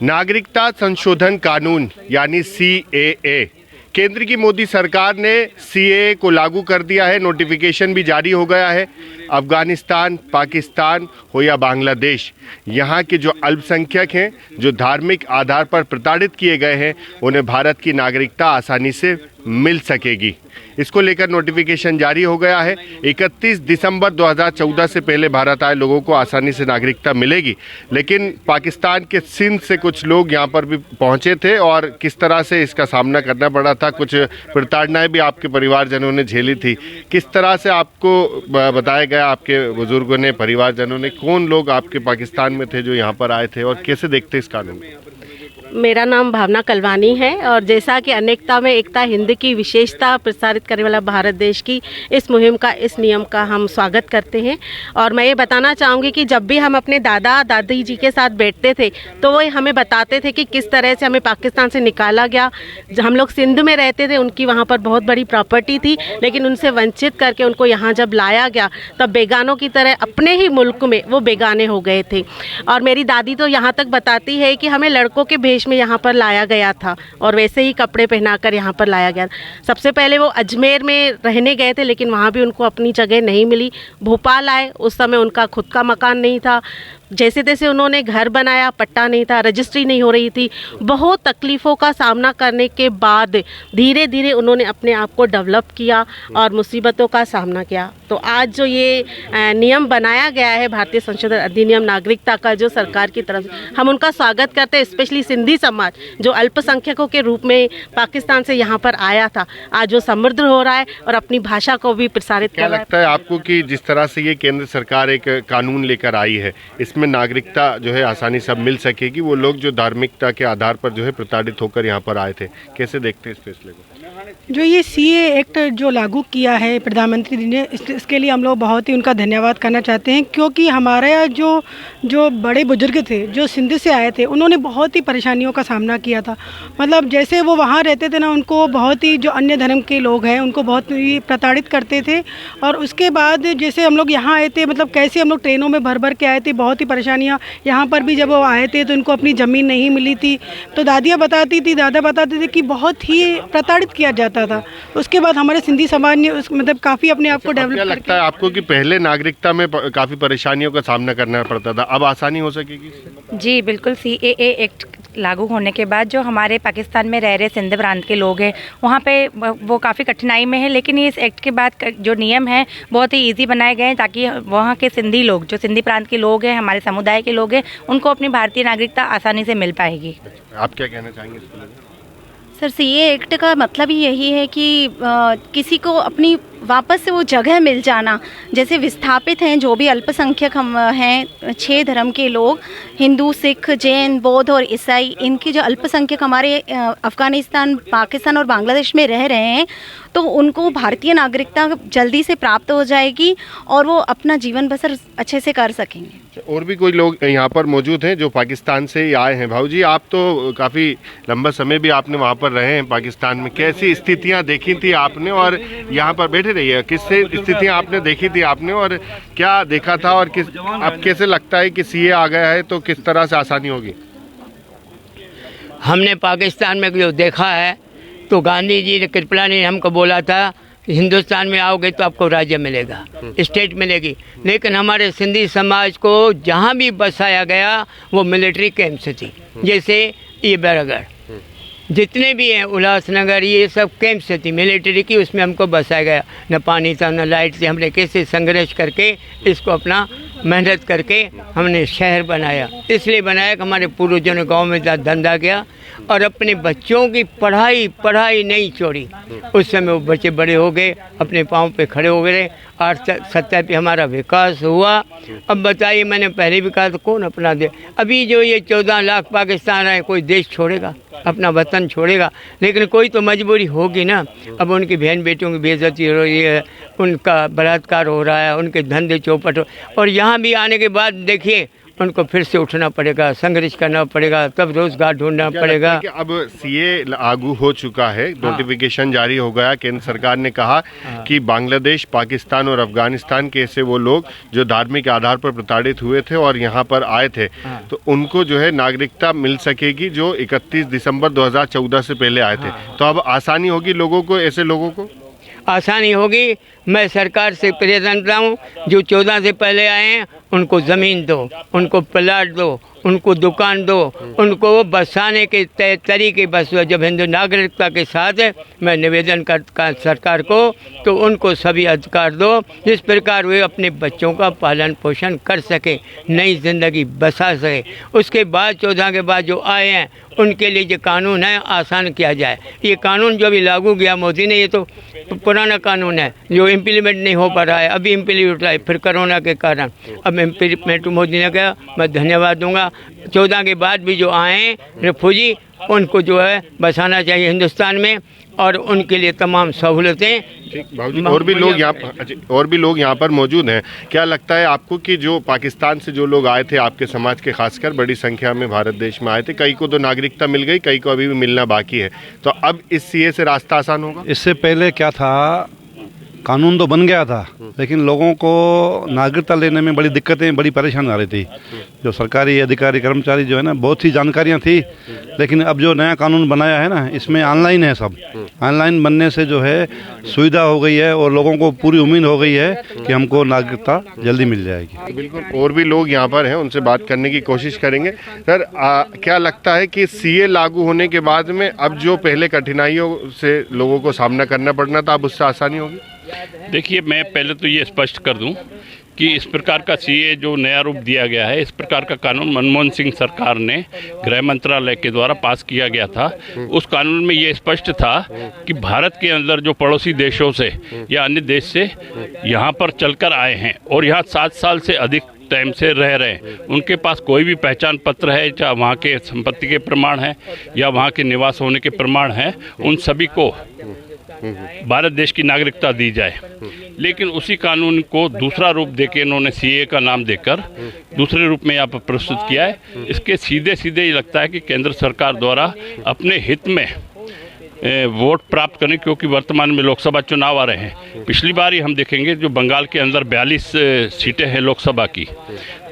नागरिकता संशोधन कानून यानी CAA, केंद्र की मोदी सरकार ने CAA को लागू कर दिया है। नोटिफिकेशन भी जारी हो गया है। अफगानिस्तान, पाकिस्तान हो या बांग्लादेश, यहाँ के जो अल्पसंख्यक हैं, जो धार्मिक आधार पर प्रताड़ित किए गए हैं, उन्हें भारत की नागरिकता आसानी से मिल सकेगी। इसको लेकर नोटिफिकेशन जारी हो गया है। 31 दिसंबर 2014 से पहले भारत आए लोगों को आसानी से नागरिकता मिलेगी, लेकिन पाकिस्तान के सिंध से कुछ लोग यहाँ पर भी पहुँचे थे और किस तरह से इसका सामना करना पड़ा था, कुछ प्रताड़नाएं भी आपके परिवारजनों ने झेली थी। किस तरह से आपको बताया गया, आपके बुजुर्गों ने, परिवारजनों ने, कौन लोग आपके पाकिस्तान में थे जो यहाँ पर आए थे और कैसे देखते इस कानून में? मेरा नाम भावना कलवानी है और जैसा कि अनेकता में एकता हिंद की विशेषता प्रसारित करने वाला भारत देश की इस मुहिम का, इस नियम का हम स्वागत करते हैं। और मैं ये बताना चाहूँगी कि जब भी हम अपने दादा दादी जी के साथ बैठते थे तो वो हमें बताते थे कि किस तरह से हमें पाकिस्तान से निकाला गया। हम लोग सिंध में रहते थे, उनकी वहाँ पर बहुत बड़ी प्रॉपर्टी थी, लेकिन उनसे वंचित करके उनको यहाँ जब लाया गया तब बेगानों की तरह अपने ही मुल्क में वो बेगाने हो गए थे। और मेरी दादी तो यहाँ तक बताती है कि हमें लड़कों के भेष में यहाँ पर लाया गया था और वैसे ही कपड़े पहनाकर यहाँ पर लाया गया। सबसे पहले वो अजमेर में रहने गए थे, लेकिन वहाँ भी उनको अपनी जगह नहीं मिली। भोपाल आए, उस समय उनका खुद का मकान नहीं था। जैसे तैसे उन्होंने घर बनाया, पट्टा नहीं था, रजिस्ट्री नहीं हो रही थी। बहुत तकलीफ़ों का सामना करने के बाद धीरे धीरे उन्होंने अपने आप को डेवलप किया और मुसीबतों का सामना किया। तो आज जो ये नियम बनाया गया है, भारतीय संशोधन अधिनियम नागरिकता का, जो सरकार की तरफ से, हम उनका स्वागत करते हैं। स्पेशली सिंधी समाज जो अल्पसंख्यकों के रूप में पाकिस्तान से यहाँ पर आया था, आज वो समृद्ध हो रहा है और अपनी भाषा को भी प्रसारित कर रहा है। क्या लगता है आपको कि जिस तरह से ये केंद्र सरकार एक कानून लेकर आई है, इसमें नागरिकता जो है आसानी से मिल सकेगी? वो लोग जो धार्मिकता के आधार पर जो है प्रताड़ित होकर यहाँ पर आए थे, कैसे देखते हैं इस फैसले को? जो ये CAA एक्ट जो लागू किया है प्रधानमंत्री जी ने, इसके लिए हम लोग बहुत ही उनका धन्यवाद करना चाहते हैं, क्योंकि हमारे जो बड़े बुजुर्ग थे जो सिंध से आए थे, उन्होंने बहुत ही परेशानियों का सामना किया था। मतलब जैसे वो वहाँ रहते थे ना, उनको बहुत ही, जो अन्य धर्म के लोग हैं उनको बहुत ही प्रताड़ित करते थे। और उसके बाद जैसे हम लोग यहाँ आए थे, मतलब कैसे हम लोग ट्रेनों में भर भर के आए थे, बहुत ही परेशानियाँ। यहाँ पर भी जब वो आए थे तो उनको अपनी ज़मीन नहीं मिली थी, तो दादियाँ बताती थी, दादा बताते थे कि बहुत ही प्रताड़ित किया जाता था। उसके बाद हमारे सिंधी समाज ने मतलब काफ़ी अपने आप को डेवलप। क्या लगता है आपको कि पहले नागरिकता में काफ़ी परेशानियों का सामना करना पड़ता था, अब आसानी हो सकेगी? जी बिल्कुल। CAA एक्ट लागू होने के बाद जो हमारे पाकिस्तान में रह रहे सिंध प्रांत के लोग हैं, वहाँ पे वो काफ़ी कठिनाई में है, लेकिन इस एक्ट के बाद जो नियम हैं बहुत ही इजी बनाए गए हैं, ताकि वहाँ के सिंधी लोग, जो सिंधी प्रांत के लोग हैं, हमारे समुदाय के लोग हैं, उनको अपनी भारतीय नागरिकता आसानी से मिल पाएगी। आप क्या कहना चाहेंगे इसको? सर, CAA एक्ट का मतलब ही यही है कि किसी को अपनी वापस से वो जगह मिल जाना। जैसे विस्थापित हैं जो भी अल्पसंख्यक हम हैं, 6 धर्म के लोग, हिंदू, सिख, जैन, बौद्ध और ईसाई, इनकी जो अल्पसंख्यक हमारे अफ़गानिस्तान, पाकिस्तान और बांग्लादेश में रह रहे हैं, तो उनको भारतीय नागरिकता जल्दी से प्राप्त हो जाएगी और वो अपना जीवन बसर अच्छे से कर सकेंगे। और भी कोई लोग यहाँ पर मौजूद हैं जो पाकिस्तान से ही आए हैं। भाऊ जी, आप तो काफ़ी लंबा समय भी आपने वहाँ पर रहे हैं पाकिस्तान में, कैसी स्थितियाँ देखी थी आपने और यहाँ पर बैठे रही है, किससे स्थितियाँ आपने देखी थी आपने और क्या देखा था, और किस अब कैसे लगता है कि CAA आ गया है तो किस तरह से आसानी होगी? हमने पाकिस्तान में जो देखा है, तो गांधी जी ने, कृपलानी ने हमको बोला था हिंदुस्तान में आओगे तो आपको राज्य मिलेगा, स्टेट मिलेगी, लेकिन हमारे सिंधी समाज को जहाँ भी बसाया गया वो मिलिट्री कैंप से थी। जैसे ये बैरागढ़, जितने भी हैं, उल्लासनगर, ये सब कैंप से थी मिलिट्री की, उसमें हमको बसाया गया। न पानी था न लाइट थी। हमने कैसे संघर्ष करके इसको अपना मेहनत करके हमने शहर बनाया। इसलिए बनाया कि हमारे पूर्वजों ने गाँव में धंधा किया और अपने बच्चों की पढ़ाई नहीं छोड़ी। उस समय वो बच्चे बड़े हो गए, अपने पाँव पे खड़े हो गए, 8-7 पे हमारा विकास हुआ। अब बताइए, मैंने पहले भी कहा था, कौन अपना दे? अभी जो ये 14 लाख पाकिस्तान आए, कोई देश छोड़ेगा, अपना वतन छोड़ेगा? लेकिन कोई तो मजबूरी होगी ना। अब उनकी बहन बेटियों की बेइज्जती हो रही है, उनका बलात्कार हो रहा है, उनके धंधे चौपट हो, और यहाँ भी आने के बाद देखिए उनको फिर से उठना पड़ेगा, संघर्ष करना पड़ेगा, तब रोजगार ढूंढना पड़ेगा। कि अब सीए लागू हो चुका है, नोटिफिकेशन जारी हो गया, केंद्र सरकार ने कहा कि बांग्लादेश, पाकिस्तान और अफगानिस्तान के ऐसे वो लोग जो धार्मिक आधार पर प्रताड़ित हुए थे और यहाँ पर आए थे, तो उनको जो है नागरिकता मिल सकेगी जो 31 दिसंबर 2014 से पहले आए थे। तो अब आसानी होगी लोगों को, ऐसे लोगों को आसानी होगी। मैं सरकार से प्रेरणा करता हूँ, जो 14 से पहले आए हैं उनको ज़मीन दो, उनको प्लाट दो, उनको दुकान दो, उनको बसाने के तरीके बस। जब हिंदू नागरिकता के साथ है, मैं निवेदन करता सरकार को, तो उनको सभी अधिकार दो जिस प्रकार वे अपने बच्चों का पालन पोषण कर सके, नई ज़िंदगी बसा सके। उसके बाद 14 के बाद जो आए हैं उनके लिए जो कानून है आसान किया जाए। ये कानून जो अभी लागू किया मोदी ने, ये तो पुराना कानून है जो इम्प्लीमेंट नहीं हो पा रहा है, अभी इम्प्लीमेंट हो रहा है फिर कोरोना के कारण। अब इम्प्लीमेंट मोदी ने कहा, मैं धन्यवाद दूंगा। 14 के बाद भी जो आए रिफ्यूजी, उनको जो है बसाना चाहिए हिंदुस्तान में, और उनके लिए तमाम सहूलतें। और भी लोग यहाँ पर मौजूद हैं। क्या लगता है आपको कि जो पाकिस्तान से जो लोग आए थे, आपके समाज के खासकर बड़ी संख्या में भारत देश में आए थे, कई को तो नागरिकता मिल गई, कई को अभी भी मिलना बाकी है, तो अब इस सीए से रास्ता आसान होगा? इससे पहले क्या था, कानून तो बन गया था, लेकिन लोगों को नागरिकता लेने में बड़ी दिक्कतें, बड़ी परेशानी आ रही थी। जो सरकारी अधिकारी कर्मचारी जो है ना, बहुत सी जानकारियां थी, लेकिन अब जो नया कानून बनाया है ना, इसमें ऑनलाइन है सब। ऑनलाइन बनने से जो है सुविधा हो गई है और लोगों को पूरी उम्मीद हो गई है कि हमको नागरिकता जल्दी मिल जाएगी। बिल्कुल, और भी लोग यहाँ पर हैं, उनसे बात करने की कोशिश करेंगे। सर, क्या लगता है कि सीए लागू होने के बाद में अब जो पहले कठिनाइयों से लोगों को सामना करना पड़ना था, अब उससे आसानी होगी? देखिए, मैं पहले तो ये स्पष्ट कर दूं कि इस प्रकार का सीए जो नया रूप दिया गया है, इस प्रकार का कानून मनमोहन सिंह सरकार ने गृह मंत्रालय के द्वारा पास किया गया था। उस कानून में ये स्पष्ट था कि भारत के अंदर जो पड़ोसी देशों से या अन्य देश से यहाँ पर चलकर आए हैं और यहाँ 7 साल से अधिक टाइम से रह रहे हैं, उनके पास कोई भी पहचान पत्र है, चाहे वहाँ के संपत्ति के प्रमाण है या वहाँ के निवास होने के प्रमाण है, उन सभी को भारत देश की नागरिकता दी जाए। लेकिन उसी कानून को दूसरा रूप देके इन्होंने सीए का नाम देकर दूसरे रूप में यहाँ पर प्रस्तुत किया है। इसके सीधे सीधे ये लगता है कि केंद्र सरकार द्वारा अपने हित में वोट प्राप्त करने, क्योंकि वर्तमान में लोकसभा चुनाव आ रहे हैं। पिछली बार ही हम देखेंगे जो बंगाल के अंदर 42 सीटें हैं लोकसभा की,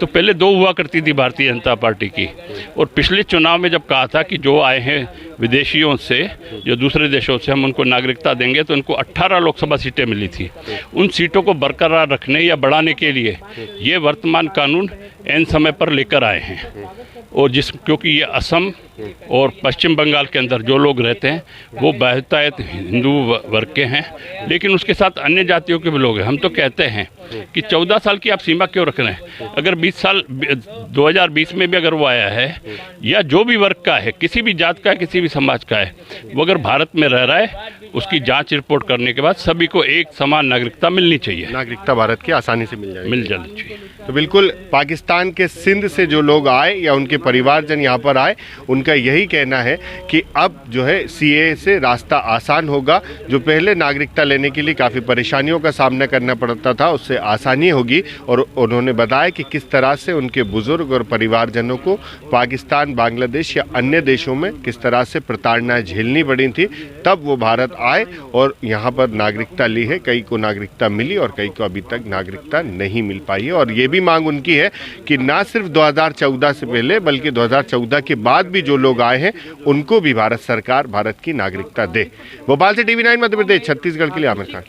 तो पहले 2 हुआ करती थी भारतीय जनता पार्टी की, और पिछले चुनाव में जब कहा था कि जो आए हैं विदेशियों से, जो दूसरे देशों से, हम उनको नागरिकता देंगे, तो उनको 18 लोकसभा सीटें मिली थी। उन सीटों को बरकरार रखने या बढ़ाने के लिए ये वर्तमान कानून एन समय पर लेकर आए हैं। और क्योंकि ये असम और पश्चिम बंगाल के अंदर जो लोग रहते हैं वो बहुतायत हिंदू वर्ग के हैं, लेकिन उसके साथ अन्य जातियों के भी लोग हैं। हम तो कहते हैं कि 14 साल की आप सीमा क्यों रख रहे हैं? अगर 20 साल 2020 में भी अगर वो आया है, या जो भी वर्ग का है, किसी भी जात का है, किसी भी समाज का है, वो अगर भारत में रह रहा है, उसकी जांच रिपोर्ट करने के बाद सभी को एक समान नागरिकता मिलनी चाहिए। नागरिकता भारत की आसानी से मिल जानी चाहिए। तो बिल्कुल, पाकिस्तान के सिंध से जो लोग आए या उनके परिवारजन यहाँ पर आए, उनका यही कहना है कि अब जो है सीए से रास्ता आसान होगा। जो पहले नागरिकता लेने के लिए काफ़ी परेशानियों का सामना करना पड़ता था, उससे आसानी होगी। और उन्होंने बताया कि किस तरह से उनके बुजुर्ग और परिवारजनों को पाकिस्तान, बांग्लादेश या अन्य देशों में किस तरह से प्रताड़नाएं झेलनी पड़ी थी, तब वो भारत आए और यहाँ पर नागरिकता ली है। कई को नागरिकता मिली और कई को अभी तक नागरिकता नहीं मिल पाई है। और ये भी मांग उनकी है कि ना सिर्फ 2014 से पहले बल्कि 2014 के बाद भी जो लोग आए हैं उनको भी भारत सरकार भारत की नागरिकता दे। भोपाल से TV9 मध्य प्रदेश छत्तीसगढ़ के लिए आमिर खान।